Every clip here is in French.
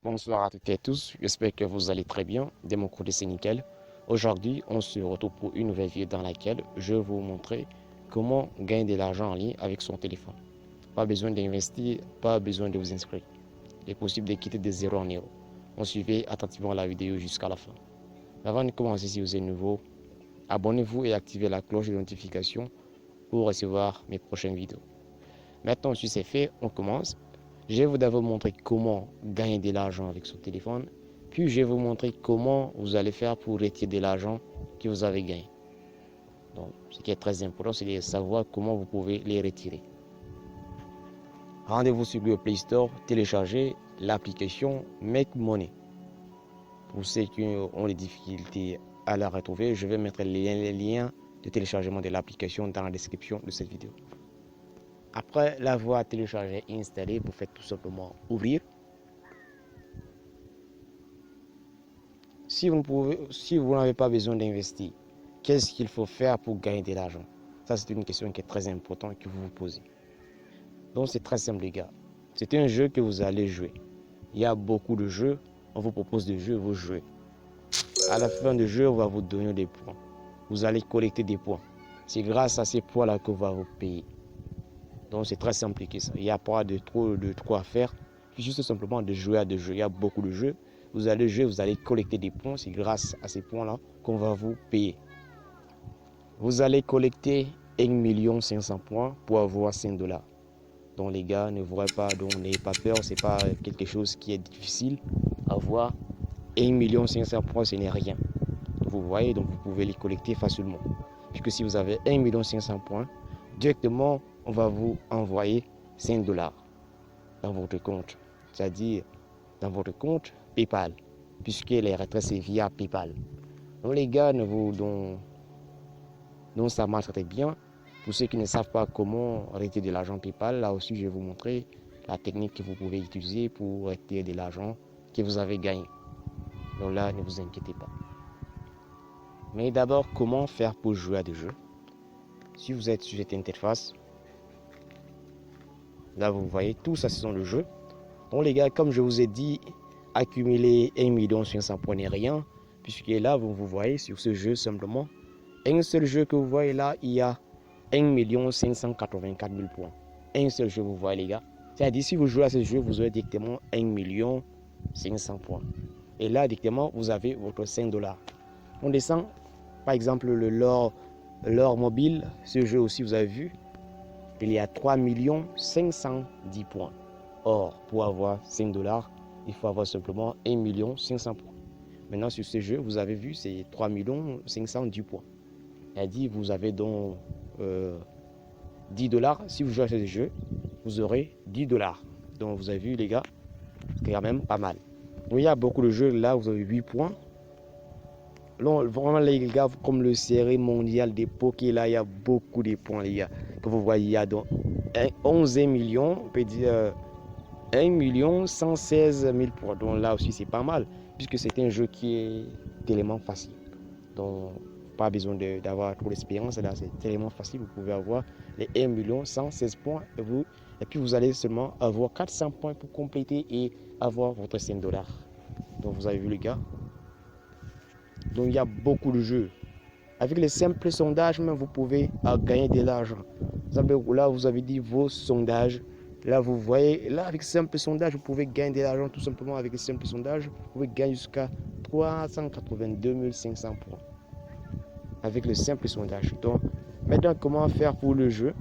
Bonsoir à toutes et à tous, j'espère que vous allez très bien. De mon côté, c'est nickel. Aujourd'hui, on se retrouve pour une nouvelle vidéo dans laquelle je vais vous montrer comment gagner de l'argent en ligne avec son téléphone. Pas besoin d'investir, pas besoin de vous inscrire. Il est possible de quitter de zéro en zéro. On suivait attentivement la vidéo jusqu'à la fin. Avant de commencer, si vous êtes nouveau, abonnez-vous et activez la cloche de notification pour recevoir mes prochaines vidéos. Maintenant, si c'est fait, on commence. Je vais vous d'abord montrer comment gagner de l'argent avec son téléphone. Puis je vais vous montrer comment vous allez faire pour retirer de l'argent que vous avez gagné. Donc, ce qui est très important, c'est de savoir comment vous pouvez les retirer. Rendez-vous sur le Play Store, téléchargez l'application Make Money. Pour ceux qui ont des difficultés à la retrouver, je vais mettre les liens de téléchargement de l'application dans la description de cette vidéo. Après l'avoir téléchargé et installé, vous faites tout simplement ouvrir. Si vous n'avez pas besoin d'investir, qu'est-ce qu'il faut faire pour gagner de l'argent? Ça, c'est une question qui est très importante que vous vous posez. Donc, c'est très simple, les gars. C'est un jeu que vous allez jouer. Il y a beaucoup de jeux. On vous propose de jouer, vous jouez. À la fin du jeu, on va vous donner des points. Vous allez collecter des points. C'est grâce à ces points-là qu'on va vous payer. Donc, c'est très simple que ça. Il n'y a pas de trop à faire. C'est juste simplement de jouer à des jeux. Il y a beaucoup de jeux. Vous allez jouer, vous allez collecter des points. C'est grâce à ces points-là qu'on va vous payer. Vous allez collecter 1 500 000 points pour avoir 5 dollars. Donc les gars, ne voyez pas, donc n'ayez pas peur, c'est pas quelque chose qui est difficile. Avoir 1 500 000 points, ce n'est rien. Vous voyez, donc vous pouvez les collecter facilement. Puisque si vous avez 1 500 000 points, directement, on va vous envoyer 5 dollars dans votre compte. C'est-à-dire dans votre compte PayPal. Puisque les retraits, c'est via PayPal. Donc les gars, donc ça marche très bien. Pour ceux qui ne savent pas comment retirer de l'argent PayPal, là aussi je vais vous montrer la technique que vous pouvez utiliser pour retirer de l'argent que vous avez gagné. Donc là, ne vous inquiétez pas. Mais d'abord, comment faire pour jouer à des jeux? Si vous êtes sur cette interface, là vous voyez, tout ça ce sont les jeux. Donc les gars, comme je vous ai dit, accumuler 1 500 000 points n'est rien, puisque là vous voyez sur ce jeu simplement, un seul jeu que vous voyez là, il y a 1 584 000 points. Un seul jeu, vous voyez les gars. C'est-à-dire, si vous jouez à ce jeu, vous aurez directement 1 500 000 points. Et là, directement, vous avez votre 5 dollars. On descend, par exemple, l'or mobile. Ce jeu aussi, vous avez vu, il y a 3 510 points. Or, pour avoir 5 dollars, il faut avoir simplement 1 500 000 points. Maintenant, sur ce jeu, vous avez vu, c'est 3 510 points. C'est-à-dire, vous avez donc 10 dollars. Si vous jouez à ce jeu, vous aurez 10 dollars. Donc vous avez vu les gars, c'est quand même pas mal. Donc, il y a beaucoup de jeux là, vous avez 8 points. Là, vraiment les gars, comme le série mondial des poké, là, il y a beaucoup de points les gars. Que vous voyez, il y a donc 11 millions, on peut dire 1 116 000 points. Donc là aussi c'est pas mal, puisque c'est un jeu qui est tellement facile. Donc pas besoin d'avoir trop d'expérience, là c'est tellement facile, vous pouvez avoir les 1 116 points et puis vous allez seulement avoir 400 points pour compléter et avoir votre 5 dollars. Donc vous avez vu les gars. Donc il y a beaucoup de jeux. Avec les simples sondages, même vous pouvez gagner de l'argent. Là vous avez dit vos sondages. Là vous voyez, là avec simple sondage, vous pouvez gagner de l'argent tout simplement avec les simples sondages. Vous pouvez gagner jusqu'à 382 500 points. Avec le simple sondage. Donc, maintenant, comment faire pour le jeu?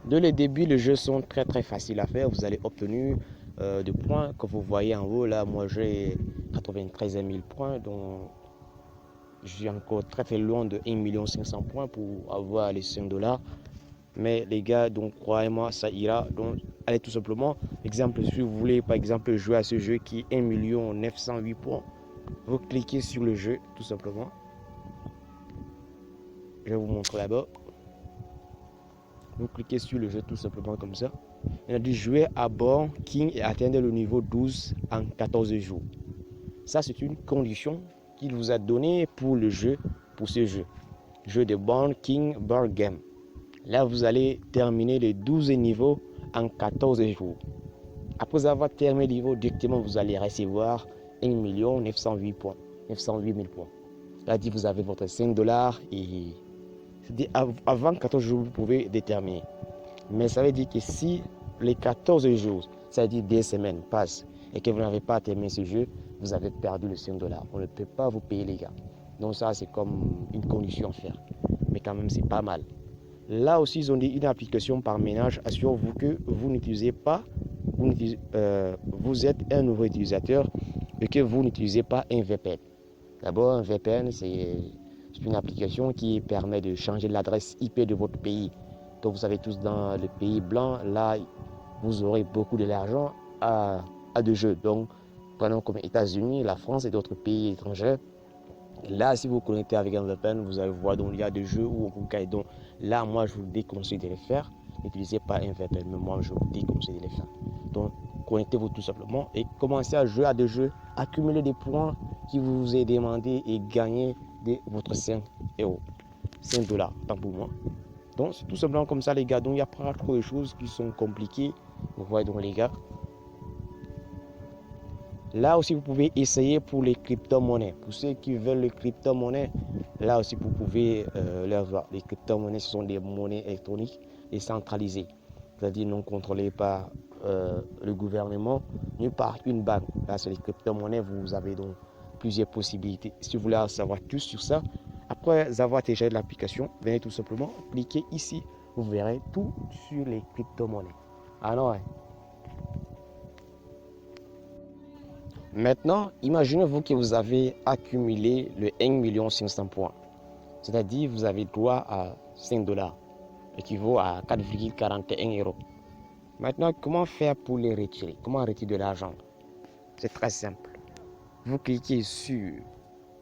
Dès le début, les jeux sont très très faciles à faire. Vous allez obtenir des points que vous voyez en haut. Là, moi, j'ai 93 000 points. Donc, je suis encore très très loin de 1 500 000 points pour avoir les 5 dollars. Mais les gars, donc croyez-moi, ça ira. Donc, allez tout simplement. Exemple, si vous voulez par exemple jouer à ce jeu qui est 1 908 points, vous cliquez sur le jeu tout simplement. Je vais vous montrer là-bas. Vous cliquez sur le jeu tout simplement comme ça. Il a dit jouer à bord King et atteindre le niveau 12 en 14 jours. Ça, c'est une condition qu'il vous a donnée pour le jeu, pour ce jeu. Jeu de Born King Board Game. Là, vous allez terminer les 12 niveaux en 14 jours. Après avoir terminé le niveau, directement vous allez recevoir 1 908 points, 908 000 points. C'est-à-dire vous avez votre 5 dollars et avant 14 jours, vous pouvez déterminer. Mais ça veut dire que si les 14 jours, c'est-à-dire des semaines, passent et que vous n'avez pas terminé ce jeu, vous avez perdu le 5 dollars. On ne peut pas vous payer, les gars. Donc ça, c'est comme une condition à faire. Mais quand même, c'est pas mal. Là aussi, ils ont dit une application par ménage. Assurez-vous que vous n'utilisez pas, vous êtes un nouveau utilisateur et que vous n'utilisez pas un VPN. D'abord, un VPN, c'est une application qui permet de changer l'adresse IP de votre pays. Comme vous savez tous, dans le pays blanc, là, vous aurez beaucoup de l'argent à de jeux. Donc, prenons comme États-Unis, la France et d'autres pays étrangers. Là, si vous connectez avec un VPN, vous allez voir donc il y a des jeux où on vous gagne. Donc là, moi, je vous déconseille de les faire. N'utilisez pas un VPN, mais moi, je vous déconseille de les faire. Donc, connectez-vous tout simplement et commencez à jouer à des jeux, accumuler des points qui vous est demandé et gagner votre 5 euros, 5 dollars, tant pour moi. Donc, c'est tout simplement comme ça, les gars. Donc, il n'y a pas trop de choses qui sont compliquées. Vous voyez donc, les gars. Là aussi, vous pouvez essayer pour les crypto-monnaies. Pour ceux qui veulent les crypto-monnaies, là aussi, vous pouvez les voir. Les crypto-monnaies, ce sont des monnaies électroniques décentralisées, c'est-à-dire non contrôlées par le gouvernement, ni par une banque. Là, c'est les crypto-monnaies. Vous avez donc plusieurs possibilités. Si vous voulez en savoir plus sur ça, après avoir téléchargé l'application, venez tout simplement cliquer ici. Vous verrez tout sur les crypto-monnaies. Alors, maintenant, imaginez-vous que vous avez accumulé le 1 500 000 points. C'est-à-dire vous avez droit à 5 dollars, équivaut à 4,41 euros. Maintenant, comment faire pour les retirer? Comment retirer de l'argent? C'est très simple. Vous cliquez sur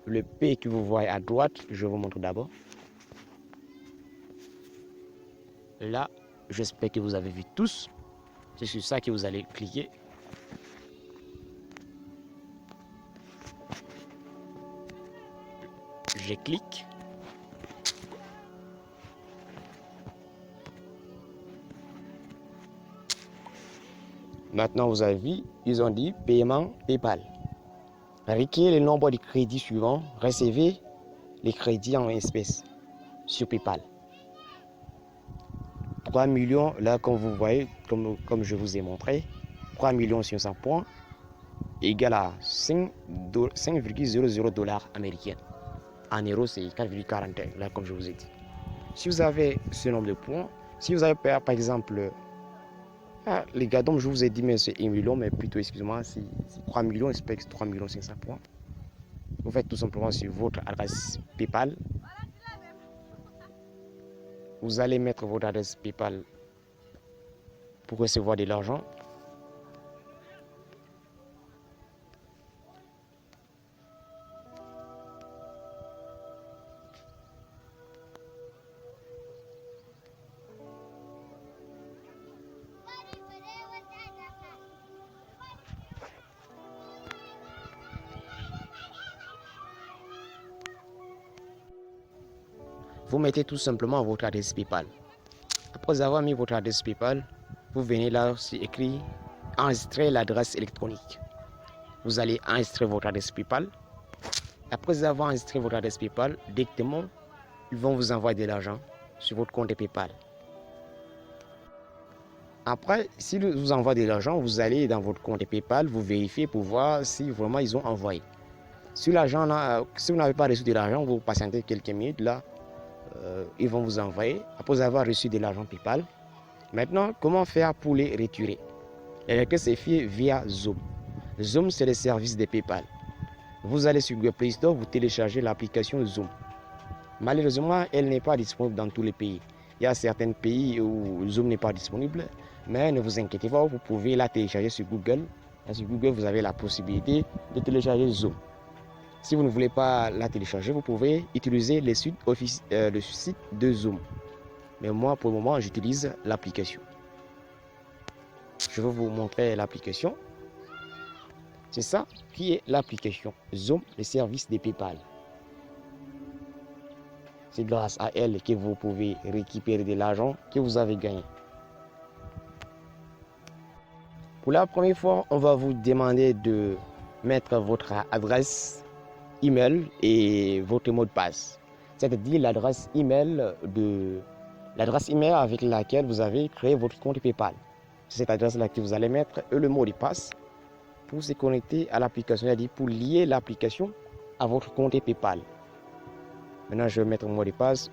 le P que vous voyez à droite. Je vous montre d'abord. Là, j'espère que vous avez vu tous. C'est sur ça que vous allez cliquer. Je clique. Maintenant, vous avez vu, ils ont dit paiement PayPal. Requiert le nombre de crédits suivants. Recevez les crédits en espèces sur PayPal. 3 millions, là, comme vous voyez, comme je vous ai montré, 3 500 000 points égale à 5,00 dollars américains. En euros, c'est 4,41, là, comme je vous ai dit. Si vous avez ce nombre de points, si vous avez par exemple, les gars, donc je vous ai dit, mais c'est 1 million, mais plutôt, excusez-moi, c'est 3 millions, j'espère que c'est 3 500 000 points. Vous faites tout simplement sur votre adresse PayPal. Vous allez mettre votre adresse PayPal pour recevoir de l'argent. Vous mettez tout simplement votre adresse PayPal. Après avoir mis votre adresse PayPal, vous venez là, c'est écrit enregistrer l'adresse électronique. Vous allez enregistrer votre adresse PayPal. Après avoir enregistré votre adresse PayPal, directement, ils vont vous envoyer de l'argent sur votre compte PayPal. Après, s'ils vous envoient de l'argent, vous allez dans votre compte PayPal, vous vérifiez pour voir si vraiment ils ont envoyé. Si l'argent, si vous n'avez pas reçu de l'argent, vous patientez quelques minutes là. Ils vont vous envoyer après avoir reçu de l'argent PayPal. Maintenant, comment faire pour les retirer? Les retirer c'est fait via Zoom. Zoom, c'est le service de PayPal. Vous allez sur Google Play Store, vous téléchargez l'application Zoom. Malheureusement, elle n'est pas disponible dans tous les pays. Il y a certains pays où Zoom n'est pas disponible, mais ne vous inquiétez pas, vous pouvez la télécharger sur Google. Et sur Google, vous avez la possibilité de télécharger Zoom. Si vous ne voulez pas la télécharger, vous pouvez utiliser le site de Zoom. Mais moi, pour le moment, j'utilise l'application. Je vais vous montrer l'application. C'est ça qui est l'application Zoom, le service de PayPal. C'est grâce à elle que vous pouvez récupérer de l'argent que vous avez gagné. Pour la première fois, on va vous demander de mettre votre adresse email et votre mot de passe. C'est-à-dire l'adresse email avec laquelle vous avez créé votre compte PayPal. C'est cette adresse-là que vous allez mettre et le mot de passe pour se connecter à l'application, c'est-à-dire pour lier l'application à votre compte PayPal. Maintenant, je vais mettre mon mot de passe.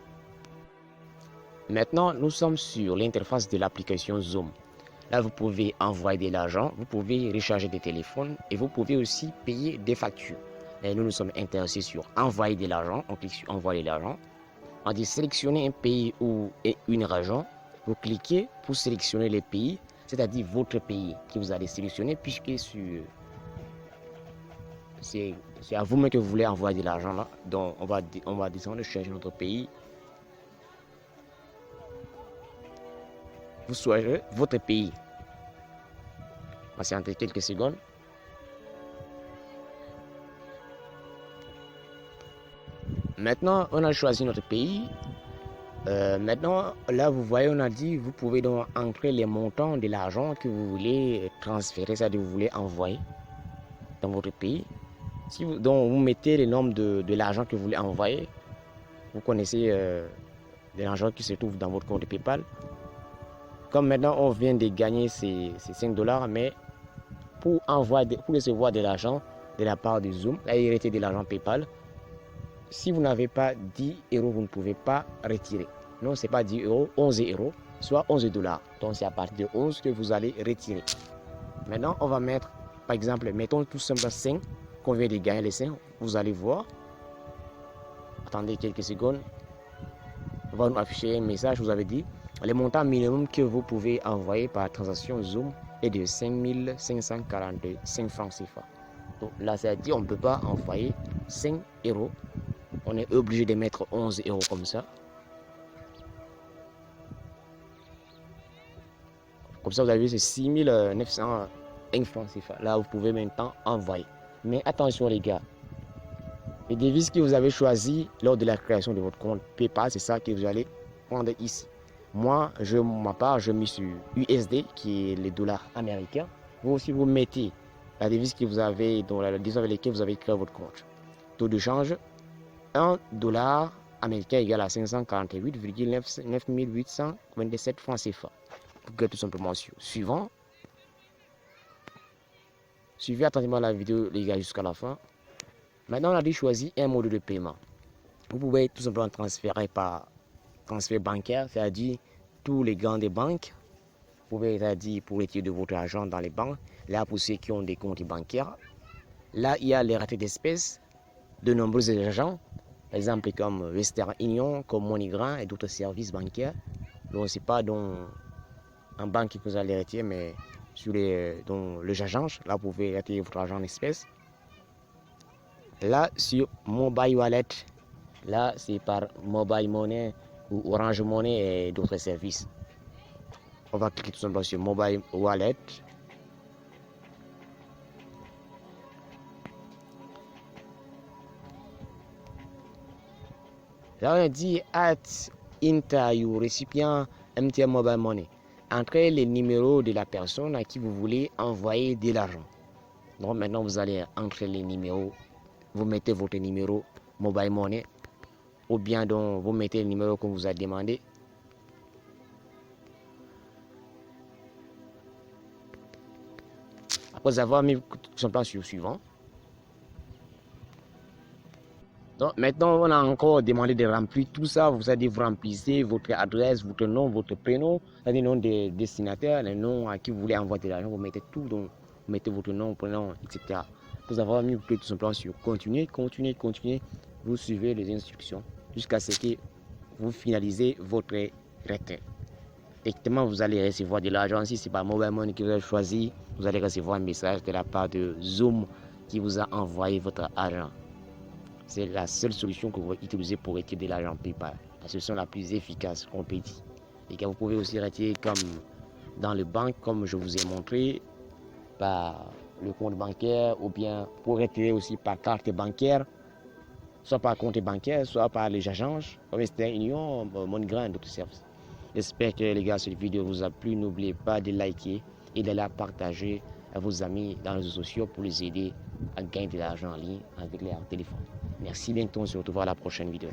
Maintenant, nous sommes sur l'interface de l'application Zoom. Là, vous pouvez envoyer de l'argent, vous pouvez recharger des téléphones et vous pouvez aussi payer des factures. Et nous sommes intéressés sur envoyer de l'argent. On clique sur envoyer de l'argent. On dit sélectionner un pays ou une région. Vous cliquez pour sélectionner les pays, c'est-à-dire votre pays que vous allez sélectionner, puisque c'est à vous-même que vous voulez envoyer de l'argent là. Donc on va descendre, chercher notre pays. Vous choisissez votre pays. Patientez quelques secondes. Maintenant, on a choisi notre pays. Maintenant, là, vous voyez, on a dit, vous pouvez donc entrer les montants de l'argent que vous voulez transférer, c'est-à-dire que vous voulez envoyer dans votre pays. Donc, vous mettez le nombre de l'argent que vous voulez envoyer. Vous connaissez l'argent qui se trouve dans votre compte PayPal. Comme maintenant, on vient de gagner ces $5, mais pour recevoir de l'argent de la part de Zoom, là, il était de l'argent PayPal. Si vous n'avez pas 10 euros, vous ne pouvez pas retirer. Non, ce n'est pas 10 euros, 11 euros, soit $11. Donc, c'est à partir de 11 que vous allez retirer. Maintenant, on va mettre, par exemple, mettons tout simplement 5, qu'on vient de gagner les 5. Vous allez voir. Attendez quelques secondes. On va nous afficher un message, vous avez dit. Le montant minimum que vous pouvez envoyer par transaction Zoom est de 5 545 francs CFA. Donc là, c'est-à-dire qu'on ne peut pas envoyer 5 euros. On est obligé de mettre 11 euros comme ça. Comme ça, vous avez vu, c'est 6 901 francs CFA. Là, vous pouvez maintenant envoyer. Mais attention les gars, les devises que vous avez choisies lors de la création de votre compte PayPal, c'est ça que vous allez prendre ici. Moi, ma part, je mets sur USD, qui est le dollar américain. Vous aussi, vous mettez la devise que vous avez, dans la devise avec laquelle vous avez créé votre compte. Taux de change, $1 américain égale à 548,9 827 francs CFA. Vous cliquez tout simplement sur suivant. Suivez attentivement la vidéo, les gars, jusqu'à la fin. Maintenant, on a dit choisir un mode de paiement. Vous pouvez tout simplement transférer par transfert bancaire, c'est-à-dire tous les grandes banques. Vous pouvez, c'est-à-dire pour retirer de votre argent dans les banques. Là, pour ceux qui ont des comptes bancaires. Là, il y a les ratés d'espèces de nombreux agents, par exemple comme Western Union, comme MoneyGram et d'autres services bancaires. Donc, ce n'est pas dans en banque que vous allez retirer, mais sur dans le agence, là, vous pouvez retirer votre argent en espèces. Là, sur Mobile Wallet, là, c'est par Mobile Money ou Orange Money et d'autres services. On va cliquer tout simplement sur Mobile Wallet. Là, on dit Add into your recipient MTN Mobile Money. Entrez les numéros de la personne à qui vous voulez envoyer de l'argent. Donc maintenant, vous allez entrer les numéros. Vous mettez votre numéro Mobile Money. Ou bien donc, vous mettez le numéro qu'on vous a demandé. Après avoir mis tout simplement sur suivant. Donc maintenant, on a encore demandé de remplir tout ça. Vous allez vous remplissez votre adresse, votre nom, votre prénom, c'est-à-dire le nom des destinataires, le nom à qui vous voulez envoyer de l'argent. Vous mettez tout, donc vous mettez votre nom, prénom, etc. Vous avoir mis, vous cliquez tout simplement sur continuer, continuer, continuer. Vous suivez les instructions jusqu'à ce que vous finalisez votre retrait. Effectivement, vous allez recevoir de l'argent. Si ce n'est pas Mobile Money que vous avez choisi, vous allez recevoir un message de la part de Zoom qui vous a envoyé votre argent. C'est la seule solution que vous pouvez utiliser pour retirer de l'argent PayPal. La solution la plus efficace qu'on peut dire. Et que vous pouvez aussi retirer comme dans les banques, comme je vous ai montré, par le compte bancaire ou bien pour retirer aussi par carte bancaire, soit par compte bancaire, soit par les agences, comme Western Union, MoneyGram et d'autres services. J'espère que les gars, cette vidéo vous a plu. N'oubliez pas de liker, et de la partager à vos amis dans les réseaux sociaux pour les aider à gagner de l'argent en ligne avec leur téléphone. Merci, bientôt on se retrouve à la prochaine vidéo.